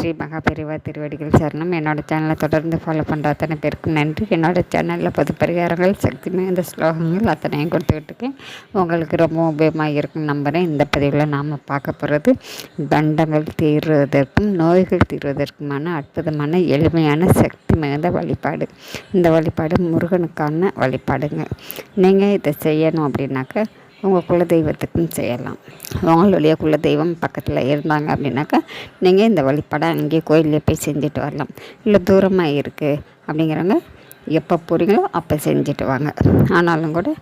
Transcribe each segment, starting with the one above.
ஸ்ரீ மகாபெரிவா திருவடிகள் சரணம். என்னோடய சேனலை தொடர்ந்து ஃபாலோ பண்ணுற அத்தனை பேருக்கு நன்றி. என்னோடய சேனலில் பொது பரிகாரங்கள், சக்தி மிகுந்த ஸ்லோகங்கள் அத்தனையும் கொடுத்துக்கிட்டுருக்கேன். உங்களுக்கு ரொம்ப உபயோகமாக இருக்குன்னு நம்புகிறேன். இந்த பதிவில் நாம் பார்க்க போகிறது தண்டங்கள் தீர்வதற்கும் நோய்கள் தீர்வதற்குமான அற்புதமான எளிமையான சக்தி மிகுந்த வழிபாடு. இந்த வழிபாடு முருகனுக்கான வழிபாடுங்க. நீங்கள் இதை செய்யணும் அப்படின்னாக்க உங்கள் குலதெய்வத்துக்கும் செய்யலாம். உங்களுடைய குலதெய்வம் பக்கத்தில் இருந்தாங்க அப்படின்னாக்கா நீங்கள் இந்த வழிபாடை அங்கேயே கோயிலே போய் செஞ்சுட்டு வரலாம். இல்லை தூரமாக இருக்குது அப்படிங்கிறவங்க எப்போ போகிறீங்களோ அப்போ செஞ்சுட்டு வாங்க. ஆனாலும் கூட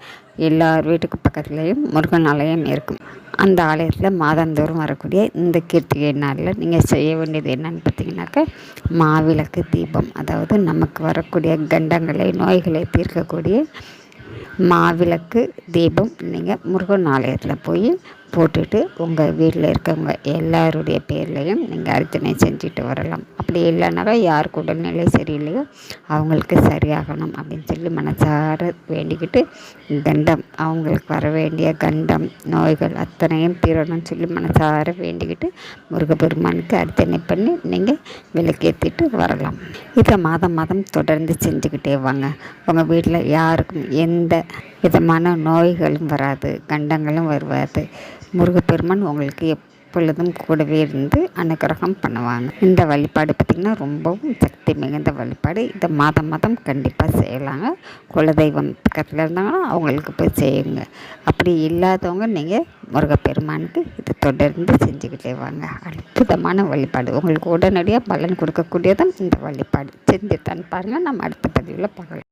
எல்லார் வீட்டுக்கு பக்கத்துலேயும் முருகன் ஆலயம் இருக்கும். அந்த ஆலயத்தில் மாதந்தோறும் வரக்கூடிய இந்த கிருத்திகை நாளில் நீங்கள் செய்ய வேண்டியது என்னன்னு பார்த்தீங்கன்னாக்கா மாவிளக்கு தீபம், அதாவது நமக்கு வரக்கூடிய கண்டங்களை நோய்களை தீர்க்கக்கூடிய மாவிளக்கு தீபம் நீங்கள் முருகன் ஆலயத்தில் போய் போட்டுட்டு உங்கள் வீட்டில் இருக்கவங்க எல்லாருடைய பேர்லேயும் நீங்கள் அர்ச்சனை செஞ்சுட்டு வரலாம். அப்படி இல்லைனாக்கா யாருக்கு உடல்நிலை சரியில்லையோ அவங்களுக்கு சரியாகணும் அப்படின்னு சொல்லி மனசார வேண்டிக்கிட்டு கண்டம் அவங்களுக்கு வர வேண்டிய கண்டம் நோய்கள் அத்தனையும் தீரணும்னு சொல்லி மனசார வேண்டிக்கிட்டு முருகப்பெருமானுக்கு அர்ச்சனை பண்ணி நீங்கள் விளக்கேற்றிட்டு வரலாம். இதை மாதம் மாதம் தொடர்ந்து செஞ்சுக்கிட்டே வாங்க. உங்கள் வீட்டில் யாருக்கும் எந்த விதமான நோய்களும் வராது, கண்டங்களும் வருவாது. முருகப்பெருமான் உங்களுக்கு எப்பொழுதும் கூடவே இருந்து அனுகிரகம் பண்ணுவாங்க. இந்த வழிபாடு பார்த்திங்கன்னா ரொம்பவும் சக்தி மிகுந்த வழிபாடு. இதை மாதம் மாதம் கண்டிப்பாக செய்யலாங்க. குலதெய்வம் பக்கத்தில் இருந்தாங்கன்னா அவங்களுக்கு போய் செய்யுங்க. அப்படி இல்லாதவங்க நீங்கள் முருகப்பெருமானுக்கு இதை தொடர்ந்து செஞ்சுக்கிட்டே வாங்க. அற்புதமான வழிபாடு, உங்களுக்கு உடனடியாக பலன் கொடுக்கக்கூடியதும் இந்த வழிபாடு. செஞ்சுத்தான் பாருங்கள். நம்ம அடுத்த பதிவில் பார்க்கலாம்.